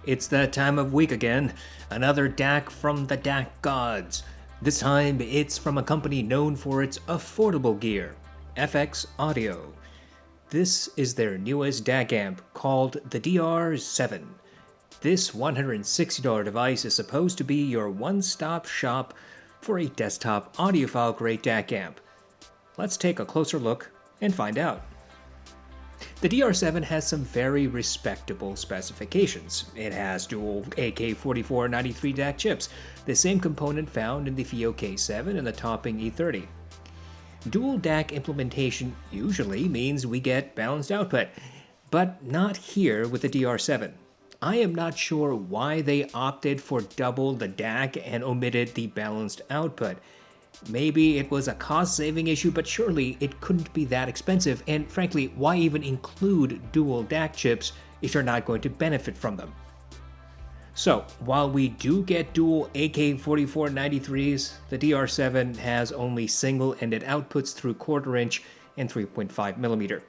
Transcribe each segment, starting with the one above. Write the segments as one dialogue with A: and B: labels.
A: It's that time of week again. Another DAC from the DAC gods. This time it's from a company known for its affordable gear, FX Audio. This is their newest DAC amp called the DR07. This $160 device is supposed to be your one-stop shop for a desktop audiophile grade DAC amp. Let's take a closer look and find out. The DR07 has some very respectable specifications. It has dual AK4493 DAC chips, the same component found in the FIO K7 and the topping E30. Dual DAC implementation usually means we get balanced output, but not here with the DR7. I am not sure why they opted for double the DAC and omitted the balanced output. Maybe it was a cost-saving issue, but surely it couldn't be that expensive, and frankly, why even include dual DAC chips if you're not going to benefit from them? So, while we do get dual AK4493s, the DR7 has only single-ended outputs through 1/4 inch and 3.5mm.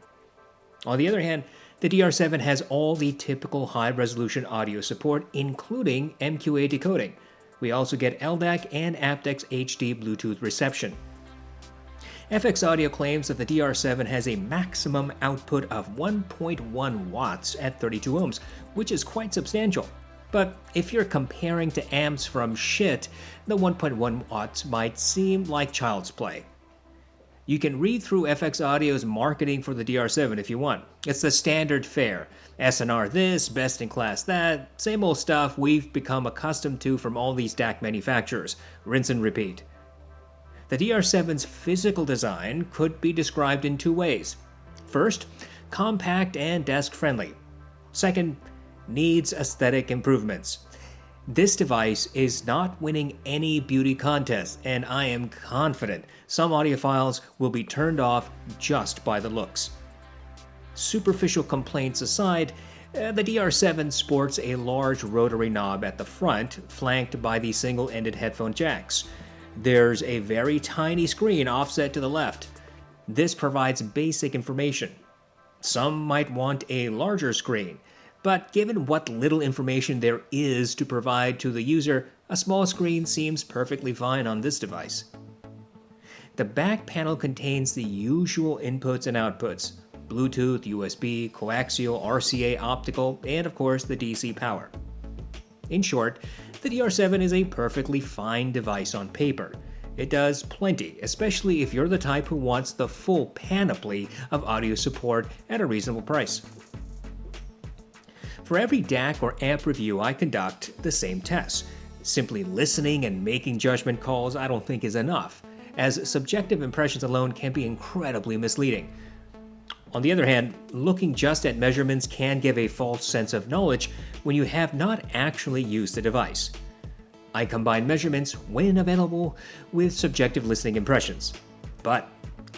A: On the other hand, the DR7 has all the typical high-resolution audio support, including MQA decoding. We also get LDAC and aptX HD Bluetooth reception. FX Audio claims that the DR7 has a maximum output of 1.1 watts at 32 ohms, which is quite substantial. But if you're comparing to amps from shit, the 1.1 watts might seem like child's play. You can read through FX Audio's marketing for the DR7 if you want. It's the standard fare. SNR this, best in class that, same old stuff we've become accustomed to from all these DAC manufacturers. Rinse and repeat. The DR7's physical design could be described in two ways. First, compact and desk-friendly. Second, needs aesthetic improvements. This device is not winning any beauty contests, and I am confident some audiophiles will be turned off just by the looks. Superficial complaints aside, the DR7 sports a large rotary knob at the front, flanked by the single-ended headphone jacks. There's a very tiny screen offset to the left. This provides basic information. Some might want a larger screen, but given what little information there is to provide to the user, a small screen seems perfectly fine on this device. The back panel contains the usual inputs and outputs: Bluetooth, USB, coaxial, RCA, optical, and of course the DC power. In short, the DR7 is a perfectly fine device on paper. It does plenty, especially if you're the type who wants the full panoply of audio support at a reasonable price. For every DAC or amp review I conduct the same tests. Simply listening and making judgment calls I don't think is enough, as subjective impressions alone can be incredibly misleading. On the other hand, looking just at measurements can give a false sense of knowledge when you have not actually used the device. I combine measurements, when available, with subjective listening impressions. But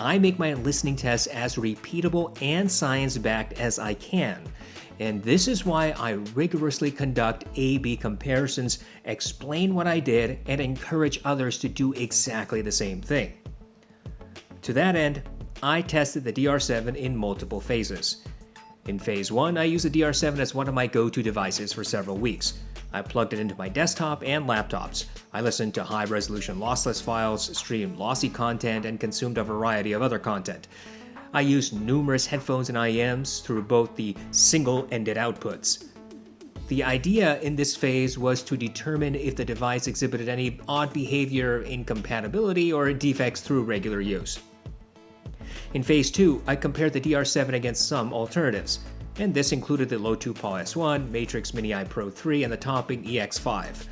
A: I make my listening tests as repeatable and science-backed as I can. And this is why I rigorously conduct A/B comparisons, explain what I did, and encourage others to do exactly the same thing. To that end, I tested the DR7 in multiple phases. In phase 1, I used the DR7 as one of my go-to devices for several weeks. I plugged it into my desktop and laptops. I listened to high-resolution lossless files, streamed lossy content, and consumed a variety of other content. I used numerous headphones and IEMs through both the single-ended outputs. The idea in this phase was to determine if the device exhibited any odd behavior, incompatibility, or defects through regular use. In phase 2, I compared the DR7 against some alternatives, and this included the Low 2 PAW S1, Matrix Mini I Pro 3, and the topping EX5.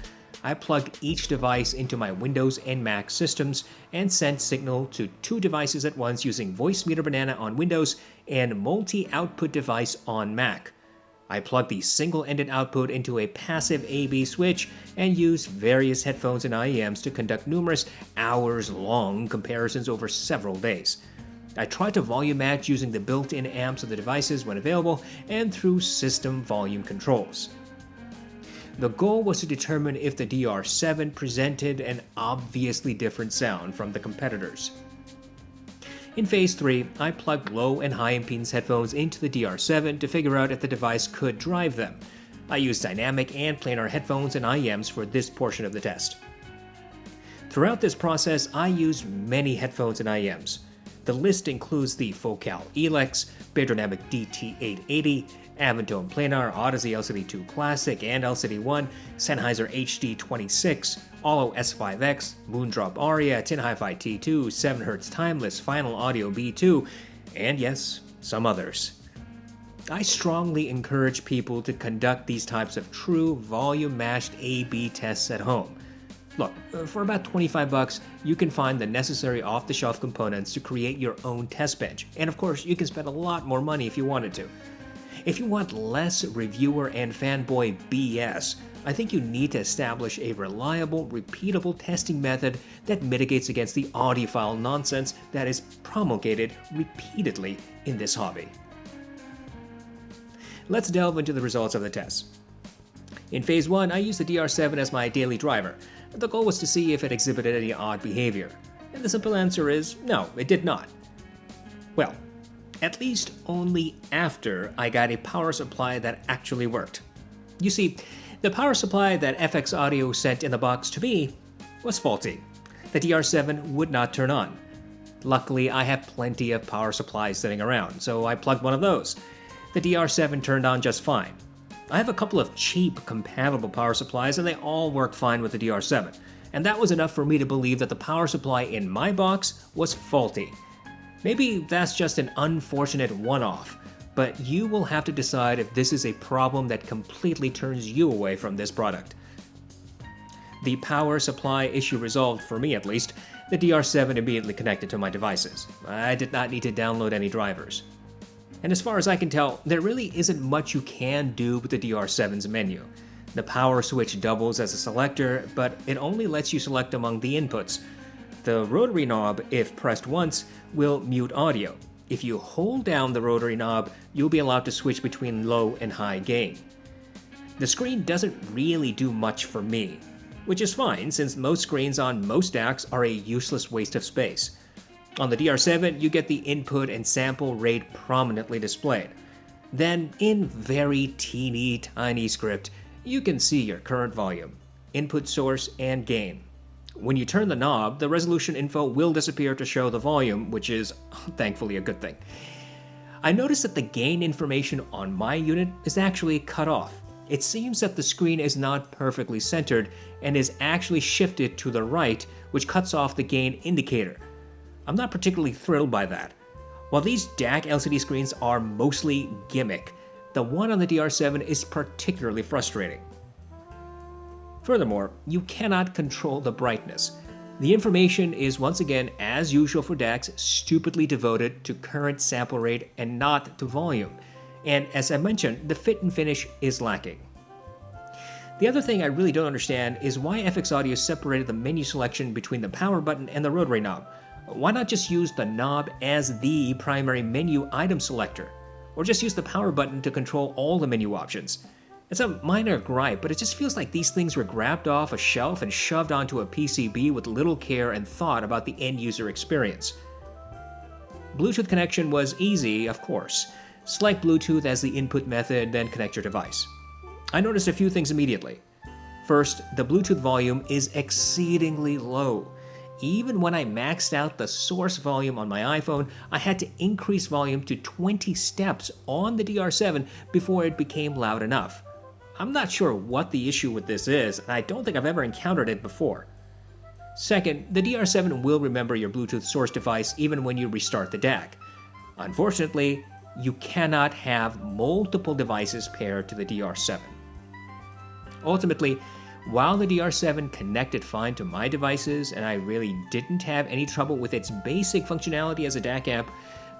A: I plugged each device into my Windows and Mac systems and sent signal to two devices at once using Voicemeeter Banana on Windows and multi-output device on Mac. I plugged the single-ended output into a passive A/B switch and used various headphones and IEMs to conduct numerous hours-long comparisons over several days. I tried to volume match using the built-in amps of the devices when available and through system volume controls. The goal was to determine if the DR07 presented an obviously different sound from the competitors. In Phase 3, I plugged low and high impedance headphones into the DR07 to figure out if the device could drive them. I used dynamic and planar headphones and IEMs for this portion of the test. Throughout this process, I used many headphones and IEMs. The list includes the Focal Elex, Beyerdynamic DT880, Aventone Planar, Audeze LCD2 Classic and LCD1, Sennheiser HD26, Olo S5X, Moondrop Aria, Tin Hi-Fi T2, 7Hz Timeless, Final Audio B2, and yes, some others. I strongly encourage people to conduct these types of true volume-matched A/B tests at home. Look, for about $25, you can find the necessary off-the-shelf components to create your own test bench, and of course, you can spend a lot more money if you wanted to. If you want less reviewer and fanboy BS, I think you need to establish a reliable, repeatable testing method that mitigates against the audiophile nonsense that is promulgated repeatedly in this hobby. Let's delve into the results of the test. In Phase 1, I used the DR07 as my daily driver. The goal was to see if it exhibited any odd behavior. And the simple answer is no, it did not. Well, at least only after I got a power supply that actually worked. You see, the power supply that FX Audio sent in the box to me was faulty. The DR07 would not turn on. Luckily, I have plenty of power supplies sitting around, so I plugged one of those. The DR07 turned on just fine. I have a couple of cheap, compatible power supplies, and they all work fine with the DR07, and that was enough for me to believe that the power supply in my box was faulty. Maybe that's just an unfortunate one-off, but you will have to decide if this is a problem that completely turns you away from this product. The power supply issue resolved, for me at least. The DR07 immediately connected to my devices. I did not need to download any drivers. And as far as I can tell, there really isn't much you can do with the DR07's menu. The power switch doubles as a selector, but it only lets you select among the inputs. The rotary knob, if pressed once, will mute audio. If you hold down the rotary knob, you'll be allowed to switch between low and high gain. The screen doesn't really do much for me, which is fine since most screens on most DACs are a useless waste of space. On the DR07, you get the input and sample rate prominently displayed. Then, in very teeny tiny script, you can see your current volume, input source, and gain. When you turn the knob, the resolution info will disappear to show the volume, which is thankfully a good thing. I noticed that the gain information on my unit is actually cut off. It seems that the screen is not perfectly centered and is actually shifted to the right, which cuts off the gain indicator. I'm not particularly thrilled by that. While these DAC LCD screens are mostly gimmick, the one on the DR07 is particularly frustrating. Furthermore, you cannot control the brightness. The information is once again, as usual for DACs, stupidly devoted to current sample rate and not to volume. And as I mentioned, the fit and finish is lacking. The other thing I really don't understand is why FX Audio separated the menu selection between the power button and the rotary knob. Why not just use the knob as the primary menu item selector? Or just use the power button to control all the menu options? It's a minor gripe, but it just feels like these things were grabbed off a shelf and shoved onto a PCB with little care and thought about the end-user experience. Bluetooth connection was easy, of course. Select Bluetooth as the input method, then connect your device. I noticed a few things immediately. First, the Bluetooth volume is exceedingly low. Even when I maxed out the source volume on my iPhone, I had to increase volume to 20 steps on the DR07 before it became loud enough. I'm not sure what the issue with this is, and I don't think I've ever encountered it before. Second, the DR07 will remember your Bluetooth source device even when you restart the DAC. Unfortunately, you cannot have multiple devices paired to the DR07. Ultimately, while the DR07 connected fine to my devices and I really didn't have any trouble with its basic functionality as a DAC amp,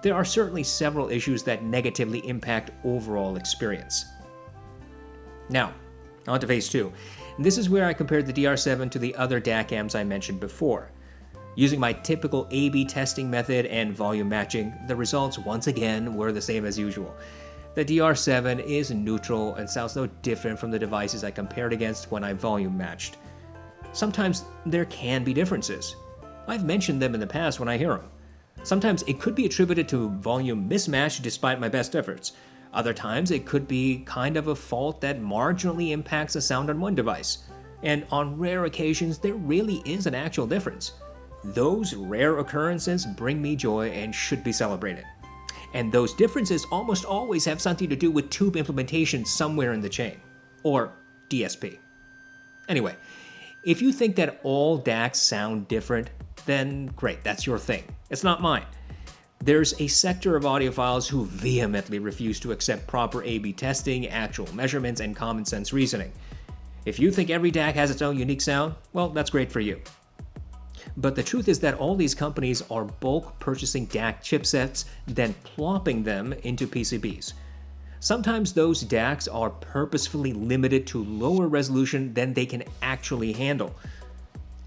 A: there are certainly several issues that negatively impact overall experience. Now, on to Phase 2. This is where I compared the DR07 to the other DAC amps I mentioned before. Using my typical A/B testing method and volume matching, the results once again were the same as usual. The DR07 is neutral and sounds no different from the devices I compared against when I volume matched. Sometimes there can be differences. I've mentioned them in the past when I hear them. Sometimes it could be attributed to volume mismatch despite my best efforts. Other times it could be kind of a fault that marginally impacts the sound on one device. And on rare occasions, there really is an actual difference. Those rare occurrences bring me joy and should be celebrated. And those differences almost always have something to do with tube implementation somewhere in the chain. Or DSP. Anyway, if you think that all DACs sound different, then great, that's your thing. It's not mine. There's a sector of audiophiles who vehemently refuse to accept proper A/B testing, actual measurements, and common sense reasoning. If you think every DAC has its own unique sound, well, that's great for you. But the truth is that all these companies are bulk purchasing DAC chipsets, then plopping them into PCBs. Sometimes those DACs are purposefully limited to lower resolution than they can actually handle.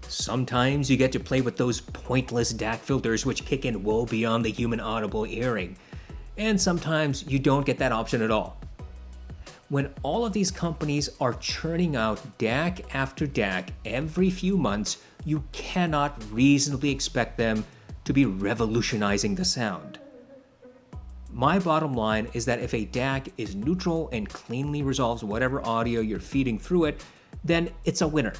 A: Sometimes you get to play with those pointless DAC filters which kick in woe beyond the human audible hearing. And sometimes you don't get that option at all. When all of these companies are churning out DAC after DAC every few months, you cannot reasonably expect them to be revolutionizing the sound. My bottom line is that if a DAC is neutral and cleanly resolves whatever audio you're feeding through it, then it's a winner.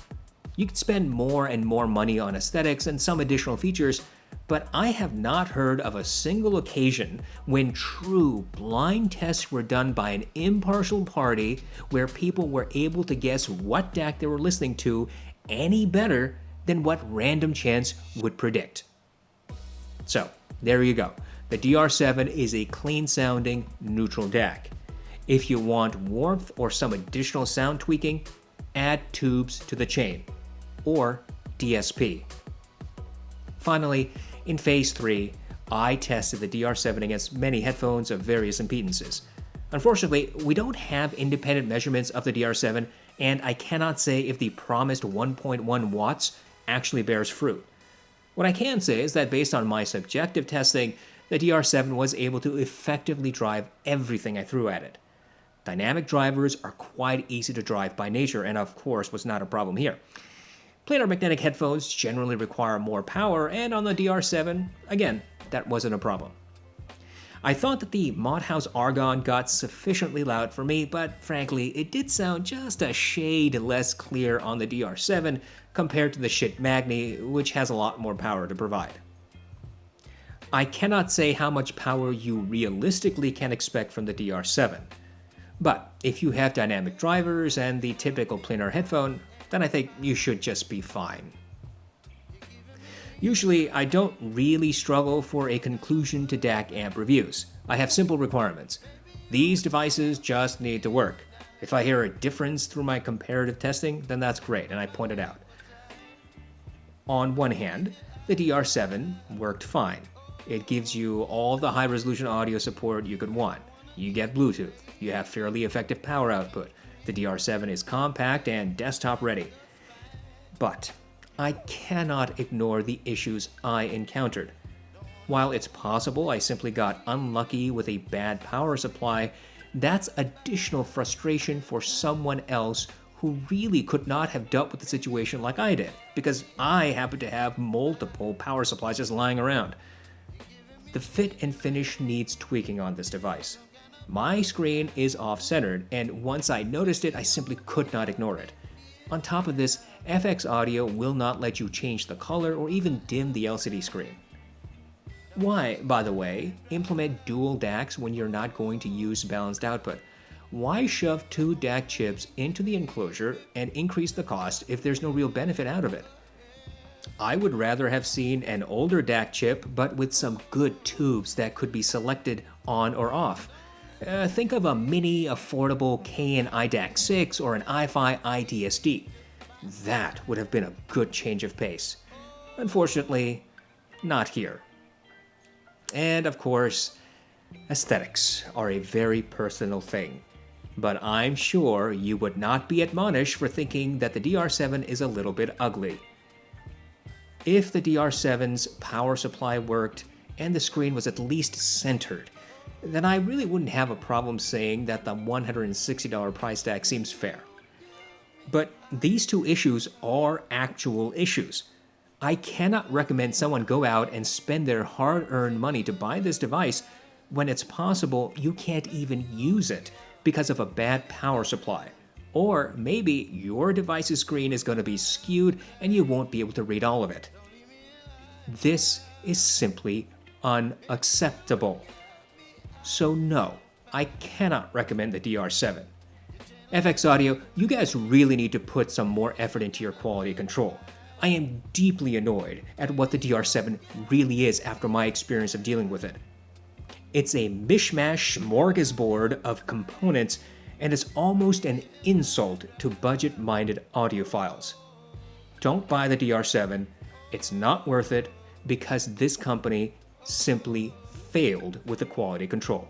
A: You can spend more and more money on aesthetics and some additional features, but I have not heard of a single occasion when true blind tests were done by an impartial party where people were able to guess what DAC they were listening to any better than what random chance would predict. So, there you go. The DR07 is a clean-sounding, neutral DAC. If you want warmth or some additional sound tweaking, add tubes to the chain, or DSP. Finally, in Phase 3, I tested the DR07 against many headphones of various impedances. Unfortunately, we don't have independent measurements of the DR07, and I cannot say if the promised 1.1 watts actually bears fruit. What I can say is that based on my subjective testing, the DR07 was able to effectively drive everything I threw at it. Dynamic drivers are quite easy to drive by nature, and of course was not a problem here. Planar magnetic headphones generally require more power, and on the DR07, again, that wasn't a problem. I thought that the Modhouse Argon got sufficiently loud for me, but frankly, it did sound just a shade less clear on the DR07 compared to the Shit Magni, which has a lot more power to provide. I cannot say how much power you realistically can expect from the DR07, but if you have dynamic drivers and the typical planar headphone, then I think you should just be fine. Usually, I don't really struggle for a conclusion to DAC amp reviews. I have simple requirements. These devices just need to work. If I hear a difference through my comparative testing, then that's great, and I point it out. On one hand, the DR07 worked fine. It gives you all the high-resolution audio support you could want. You get Bluetooth. You have fairly effective power output. The DR07 is compact and desktop ready. But I cannot ignore the issues I encountered. While it's possible I simply got unlucky with a bad power supply, that's additional frustration for someone else who really could not have dealt with the situation like I did, because I happen to have multiple power supplies just lying around. The fit and finish needs tweaking on this device. My screen is off-centered, and once I noticed it, I simply could not ignore it. On top of this, FX Audio will not let you change the color or even dim the LCD screen. Why, by the way, implement dual DACs when you're not going to use balanced output? Why shove two DAC chips into the enclosure and increase the cost if there's no real benefit out of it? I would rather have seen an older DAC chip, but with some good tubes that could be selected on or off. Think of a mini affordable KN iDAC 6 or an hifi iDSD. That would have been a good change of pace. Unfortunately, not here. And of course, aesthetics are a very personal thing. But I'm sure you would not be admonished for thinking that the DR07 is a little bit ugly. If the DR07's power supply worked and the screen was at least centered, then I really wouldn't have a problem saying that the $160 price tag seems fair. But these two issues are actual issues. I cannot recommend someone go out and spend their hard-earned money to buy this device when it's possible you can't even use it because of a bad power supply. Or maybe your device's screen is going to be skewed and you won't be able to read all of it. This is simply unacceptable. So no, I cannot recommend the DR07. FX Audio, you guys really need to put some more effort into your quality control. I am deeply annoyed at what the DR07 really is after my experience of dealing with it. It's a mishmash smorgasbord of components and is almost an insult to budget-minded audiophiles. Don't buy the DR07, it's not worth it because this company simply failed with the quality control.